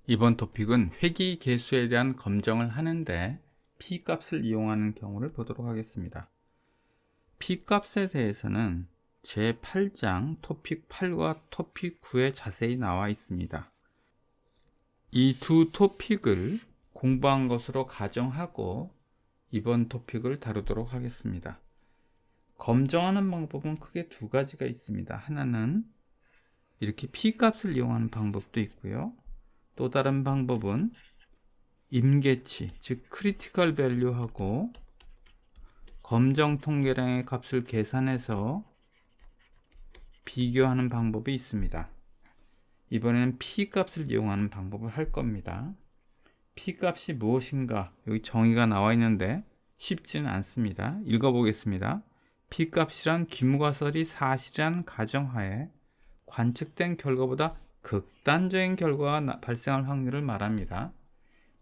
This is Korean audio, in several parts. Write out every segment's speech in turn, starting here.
이번 토픽은 회귀 개수에 대한 검정을 하는데 P값을 이용하는 경우를 보도록 하겠습니다. P값에 대해서는 제8장 토픽 8과 토픽 9에 자세히 나와 있습니다. 이 두 토픽을 공부한 것으로 가정하고 이번 토픽을 다루도록 하겠습니다. 검정하는 방법은 크게 두 가지가 있습니다. 하나는 이렇게 P값을 이용하는 방법도 있고요. 또 다른 방법은 임계치, 즉 크리티컬 밸류하고 검정 통계량의 값을 계산해서 비교하는 방법이 있습니다. 이번에는 P값을 이용하는 방법을 할 겁니다. P값이 무엇인가? 여기 정의가 나와 있는데 쉽지는 않습니다. 읽어보겠습니다. P값이란 기무가설이 사실이란 가정하에 관측된 결과보다 극단적인 결과가 발생할 확률을 말합니다.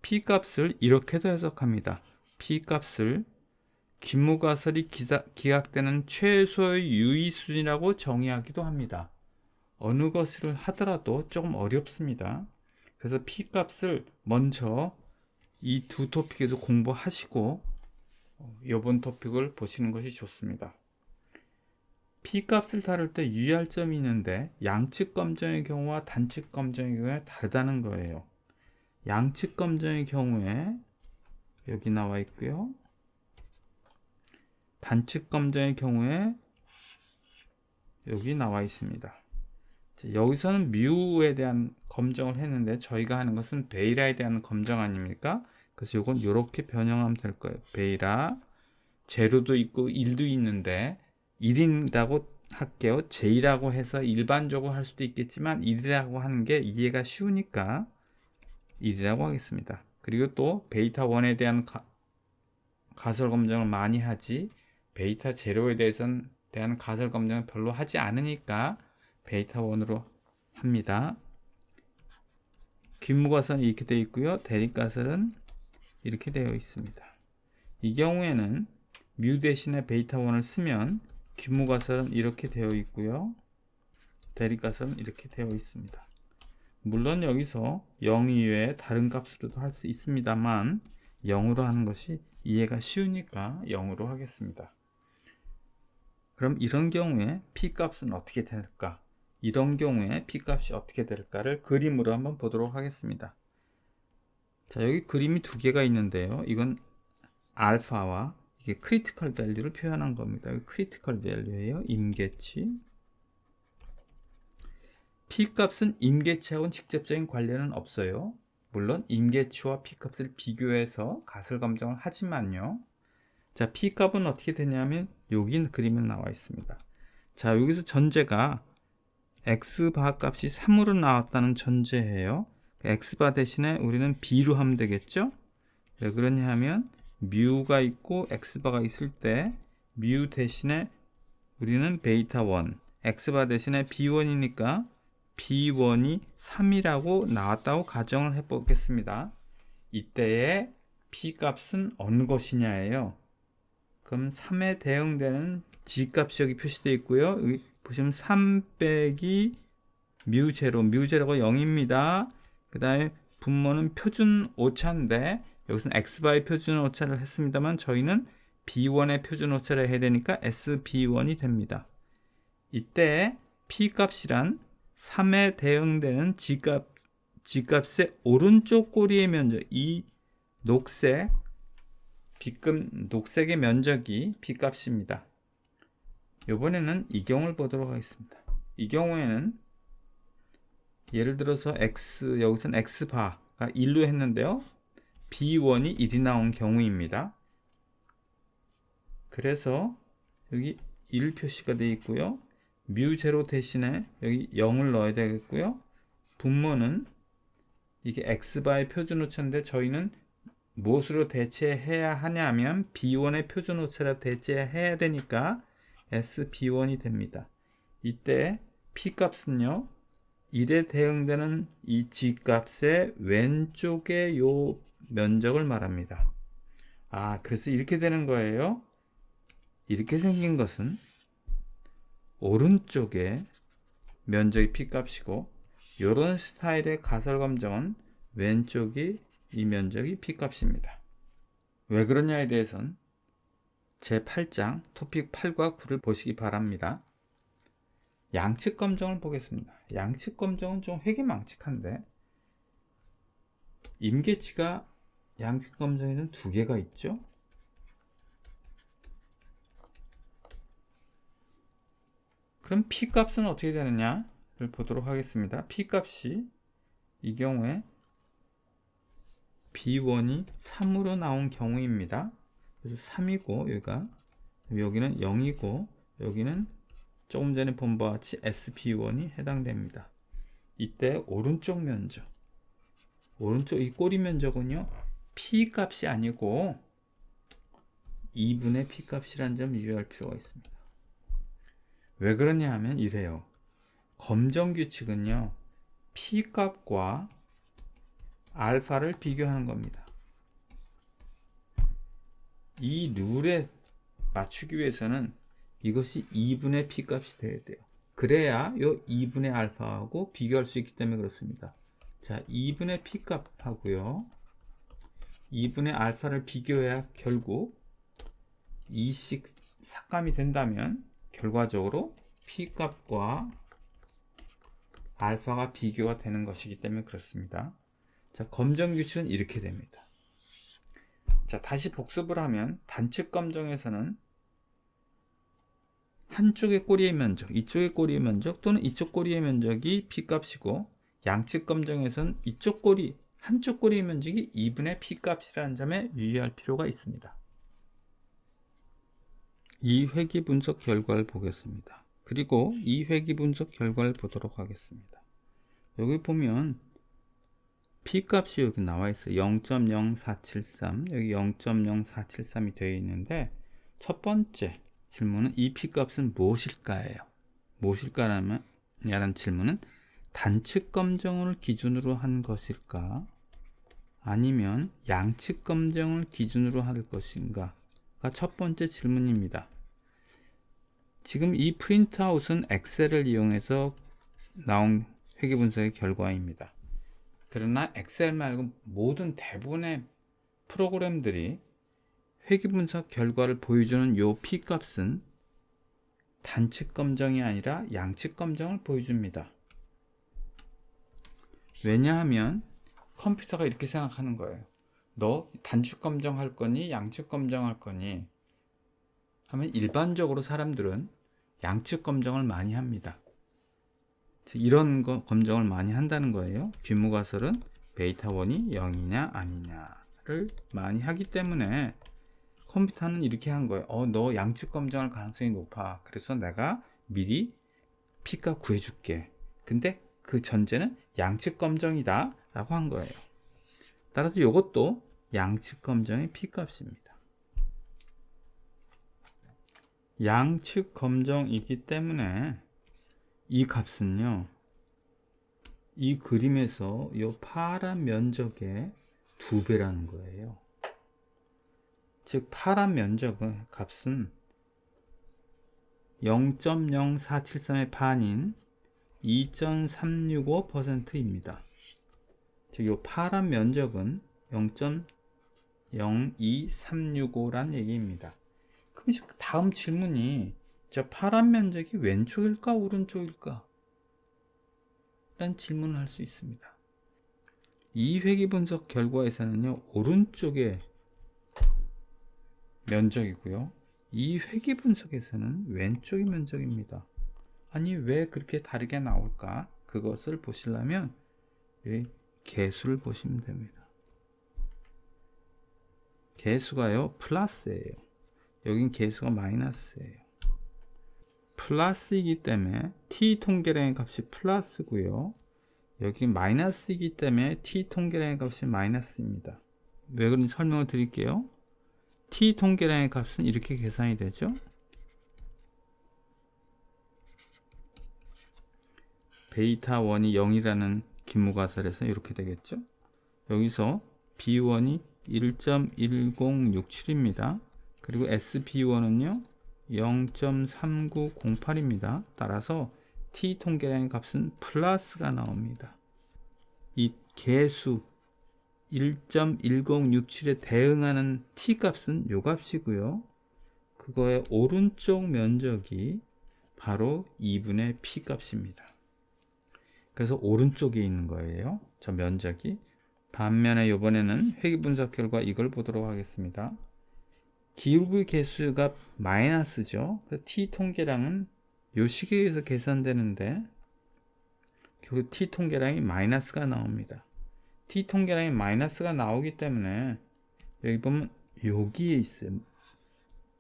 P값을 이렇게도 해석합니다. P값을 기무가설이 기각되는 최소의 유의 수준이라고 정의하기도 합니다. 어느 것을 하더라도 조금 어렵습니다. 그래서 P값을 먼저 이 두 토픽에서 공부하시고 이번 토픽을 보시는 것이 좋습니다. P값을 다룰 때 유의할 점이 있는데 양측 검정의 경우와 단측 검정의 경우에 다르다는 거예요. 양측 검정의 경우에 여기 나와 있고요. 단측 검정의 경우에 여기 나와 있습니다. 여기서는 뮤에 대한 검정을 했는데 저희가 하는 것은 베이라에 대한 검정 아닙니까? 그래서 이건 이렇게 변형하면 될 거예요. 베이라 제로도 있고 1도 있는데 1이라고 할게요. J라고 해서 일반적으로 할 수도 있겠지만 1이라고 하는 게 이해가 쉬우니까 1이라고 하겠습니다. 그리고 또 베이타 1에 대한 가설 검정을 많이 하지 베이타 제로에 대한 가설 검정은 별로 하지 않으니까 베이타 1으로 합니다. 균무가설은 이렇게 되어 있고요. 대립가설은 이렇게 되어 있습니다. 이 경우에는 뮤 대신에 베이타 1을 쓰면 균무가설은 이렇게 되어 있고요. 대립가설은 이렇게 되어 있습니다. 물론 여기서 0 이외에 다른 값으로도 할 수 있습니다만 0으로 하는 것이 이해가 쉬우니까 0으로 하겠습니다. 그럼 이런 경우에 P값은 어떻게 될까? 이런 경우에 P값이 어떻게 될까를 그림으로 한번 보도록 하겠습니다. 자, 여기 그림이 두 개가 있는데요. 이건 알파와 이게 크리티컬 밸류를 표현한 겁니다. 크리티컬 밸류예요. 임계치. P값은 임계치하고는 직접적인 관련은 없어요. 물론 임계치와 P값을 비교해서 가설 검정을 하지만요. 자, P값은 어떻게 되냐면 여기 그림에 나와 있습니다. 자, 여기서 전제가 X바 값이 3으로 나왔다는 전제예요. X바 대신에 우리는 B로 하면 되겠죠? 왜 그러냐 하면 뮤가 있고 X바가 있을 때 뮤 대신에 우리는 베이타 1, X바 대신에 B1이니까 B1이 3이라고 나왔다고 가정을 해보겠습니다. 이때의 P값은 어느 것이냐예요. 그럼 3에 대응되는 G값이 여기 표시되어 있고요. 여기 보시면 3 빼기 뮤제로, 뮤제로가 0입니다. 그 다음에 분모는 표준 오차인데 여기서는 X바의 표준 오차를 했습니다만 저희는 B1의 표준 오차를 해야 되니까 SB1이 됩니다. 이때 P값이란 3에 대응되는 G값의 오른쪽 꼬리의 면적, 이 녹색 B급 녹색의 면적이 P값입니다. 이번에는 이 경우를 보도록 하겠습니다. 이 경우에는 예를 들어서 여기서는 X바가 1로 했는데요. B1이 1이 나온 경우입니다. 그래서 여기 1 표시가 되어 있고요. 뮤0 대신에 여기 0을 넣어야 되겠고요. 분모는 이게 X바의 표준 오차인데 저희는 무엇으로 대체해야 하냐면 B1의 표준 오차로 대체해야 되니까 SB1이 됩니다. 이때 P값은요 1에 대응되는 이 G값의 왼쪽의 요 면적을 말합니다. 그래서 이렇게 되는 거예요. 이렇게 생긴 것은 오른쪽에 면적이 P값이고 이런 스타일의 가설 검정은 왼쪽이 이 면적이 P값입니다. 왜 그러냐에 대해서는 제 8장 토픽 8과 9를 보시기 바랍니다. 양측 검정을 보겠습니다. 양측 검정은 좀 회귀망측한데 임계치가 양측 검정에는 두 개가 있죠. 그럼 P값은 어떻게 되느냐를 보도록 하겠습니다. P값이 이 경우에 B1이 3으로 나온 경우입니다. 그래서 3이고 여기는 0이고 여기는 조금 전에 본 바와 같이 SB1이 해당됩니다. 이때 오른쪽 면적, 오른쪽 이 꼬리 면적은요 P값이 아니고 2분의 P값이라는 점 유의할 필요가 있습니다. 왜 그러냐 하면 이래요. 검정 규칙은요 P값과 알파를 비교하는 겁니다. 이 룰에 맞추기 위해서는 이것이 2분의 P값이 돼야 돼요. 그래야 요 2분의 알파하고 비교할 수 있기 때문에 그렇습니다. 자, 2분의 P값하고요 2분의 알파를 비교해야 결국 이식 삭감이 된다면 결과적으로 P값과 알파가 비교가 되는 것이기 때문에 그렇습니다. 자, 검정 규칙은 이렇게 됩니다. 자, 다시 복습을 하면 단측 검정에서는 한쪽의 꼬리의 면적, 이쪽의 꼬리의 면적 또는 이쪽 꼬리의 면적이 P값이고 양측 검정에서는 이쪽 꼬리, 한쪽 꼬리의 면적이 2분의 P값이라는 점에 유의할 필요가 있습니다. 이 회귀 분석 결과를 보겠습니다. 그리고 이 회귀 분석 결과를 보도록 하겠습니다. 여기 보면 P값이 여기 나와 있어요. 0.0473 여기 0.0473이 되어 있는데 첫 번째 질문은 이 P값은 무엇일까예요. 무엇일까라는 질문은 단측 검정을 기준으로 한 것일까 아니면 양측 검정을 기준으로 할 것인가가 첫 번째 질문입니다. 지금 이 프린트아웃은 엑셀을 이용해서 나온 회귀 분석의 결과입니다. 그러나 엑셀 말고 모든 대부분의 프로그램들이 회귀 분석 결과를 보여주는 요 P값은 단측 검정이 아니라 양측 검정을 보여줍니다. 왜냐하면 컴퓨터가 이렇게 생각하는 거예요. 너 단축 검정 할 거니 양측 검정 할 거니 하면 일반적으로 사람들은 양측 검정을 많이 합니다. 이런 검정을 많이 한다는 거예요. 귀무가설은 베이타1이 0이냐 아니냐를 많이 하기 때문에 컴퓨터는 이렇게 한 거예요. 너 양측 검정할 가능성이 높아. 그래서 내가 미리 P값 구해줄게. 근데 그 전제는 양측 검정이다 라고 한 거예요. 따라서 이것도 양측 검정의 P값입니다. 양측 검정이기 때문에 이 값은요 이 그림에서 이 파란 면적의 2배라는 거예요. 즉 파란 면적의 값은 0.0473의 반인 2.365%입니다. 즉 이 파란 면적은 0.02365란 얘기입니다. 그럼 이제 다음 질문이 저 파란 면적이 왼쪽일까 오른쪽일까? 라는 질문을 할 수 있습니다. 이 회귀 분석 결과에서는요 오른쪽의 면적이고요 이 회귀 분석에서는 왼쪽의 면적입니다. 아니 왜 그렇게 다르게 나올까? 그것을 보시려면 여기 개수를 보시면 됩니다. 개수가요 플러스예요. 여긴 개수가 마이너스예요. 플러스이기 때문에 t 통계량의 값이 플러스고요. 여기 마이너스이기 때문에 t 통계량의 값이 마이너스입니다. 왜 그런지 설명을 드릴게요. t 통계량의 값은 이렇게 계산이 되죠. 베이타1이 0이라는 기무가설에서 이렇게 되겠죠. 여기서 B1이 1.1067입니다. 그리고 SB1은요 0.3908입니다. 따라서 t 통계량의 값은 플러스가 나옵니다. 이 개수 1.1067에 대응하는 t 값은 요 값이고요. 그거의 오른쪽 면적이 바로 2분의 p 값입니다. 그래서 오른쪽에 있는 거예요. 저 면적이. 반면에 이번에는 회귀 분석 결과 이걸 보도록 하겠습니다. 기울기 개수가 마이너스죠. t 통계량은 요 식에 의해서 계산되는데 결국 t 통계량이 마이너스가 나옵니다. t 통계량이 마이너스가 나오기 때문에 여기 보면 여기에 있어요.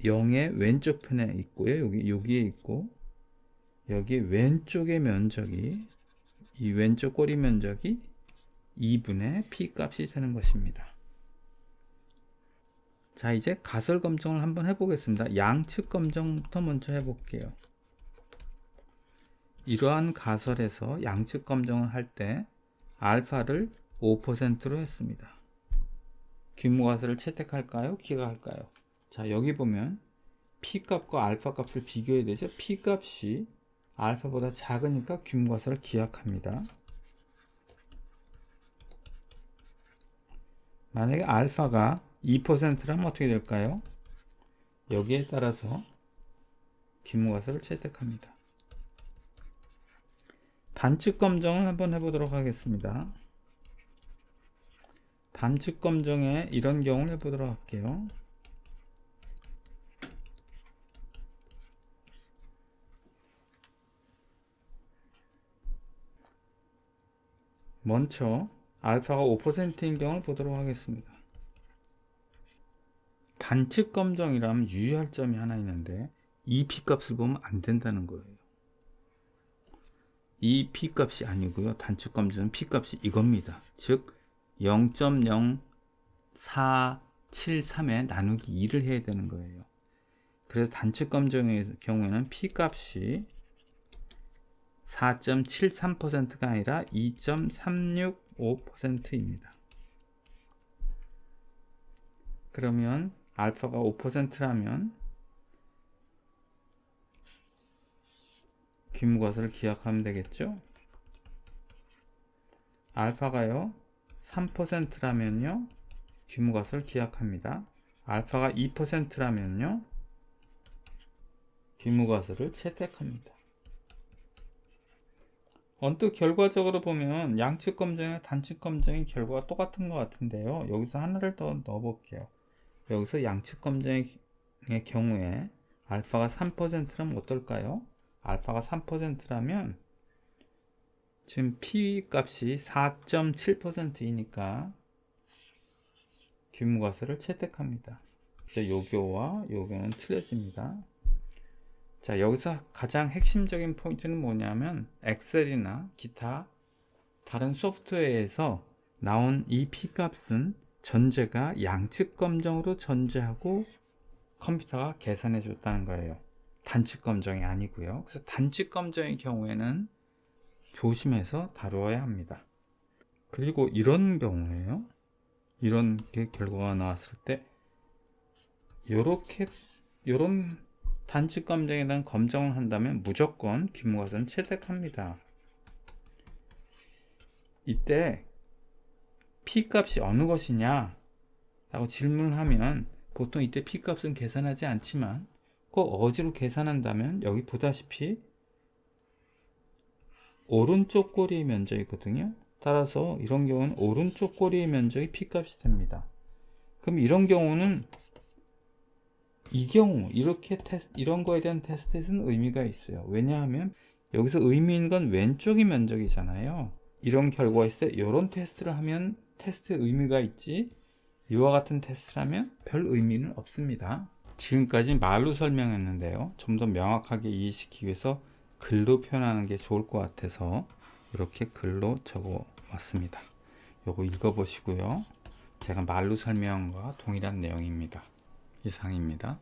0의 왼쪽 편에 있고요. 여기에 있고 여기 왼쪽의 면적이 이 왼쪽 꼬리 면적이 2분의 p 값이 되는 것입니다. 자, 이제 가설 검정을 한번 해보겠습니다. 양측 검정부터 먼저 해볼게요. 이러한 가설에서 양측 검정을 할 때 알파를 5%로 했습니다. 규모 가설을 채택할까요? 기각할까요? 자, 여기 보면 p 값과 알파 값을 비교해야 되죠. p 값이 알파보다 작으니까 규모 가설을 기각합니다. 만약에 알파가 2%라면 어떻게 될까요? 여기에 따라서 규모 가설을 채택합니다. 단측 검정을 한번 해보도록 하겠습니다. 단측 검정에 이런 경우를 해보도록 할게요. 먼저 알파가 5%인 경우를 보도록 하겠습니다. 단측 검정이라면 유의할 점이 하나 있는데 이 P값을 보면 안 된다는 거예요. 이 P값이 아니고요. 단측 검정은 P값이 이겁니다. 즉 0.0473에 나누기 2를 해야 되는 거예요. 그래서 단측 검정의 경우에는 P값이 4.73%가 아니라 2.365%입니다. 그러면 알파가 5%라면 규모가설을 기약하면 되겠죠. 알파가요 3%라면요 규모가설을 기약합니다. 알파가 2%라면요 규모가설을 채택합니다. 언뜻 결과적으로 보면 양측 검정과 단측 검정의 결과가 똑같은 것 같은데요. 여기서 하나를 더 넣어 볼게요. 여기서 양측 검정의 경우에 알파가 3%라면 어떨까요? 알파가 3%라면 지금 P 값이 4.7%이니까 규모가설을 채택합니다. 요교와 요교는 틀려집니다. 자, 여기서 가장 핵심적인 포인트는 뭐냐면 엑셀이나 기타 다른 소프트웨어에서 나온 이 P값은 전제가 양측 검정으로 전제하고 컴퓨터가 계산해 줬다는 거예요. 단측 검정이 아니고요. 그래서 단측 검정의 경우에는 조심해서 다루어야 합니다. 그리고 이런 경우에요. 이런 게 결과가 나왔을 때 요런 단측 검정에 대한 검정을 한다면 무조건 규모가설은 채택합니다. 이때 P값이 어느 것이냐 라고 질문을 하면 보통 이때 P값은 계산하지 않지만 꼭 어지로 계산한다면 여기 보다시피 오른쪽 꼬리의 면적이거든요. 따라서 이런 경우는 오른쪽 꼬리의 면적이 P값이 됩니다. 그럼 이런 경우는 이 경우 이런 거에 대한 테스트에서는 의미가 있어요. 왜냐하면 여기서 의미 있는 건 왼쪽의 면적이잖아요. 이런 결과가 있을 때 이런 테스트를 하면 테스트에 의미가 있지 이와 같은 테스트를 하면 별 의미는 없습니다. 지금까지 말로 설명했는데요. 좀 더 명확하게 이해시키기 위해서 글로 표현하는 게 좋을 것 같아서 이렇게 글로 적어 왔습니다. 요거 읽어보시고요. 제가 말로 설명한 것과 동일한 내용입니다. 이상입니다.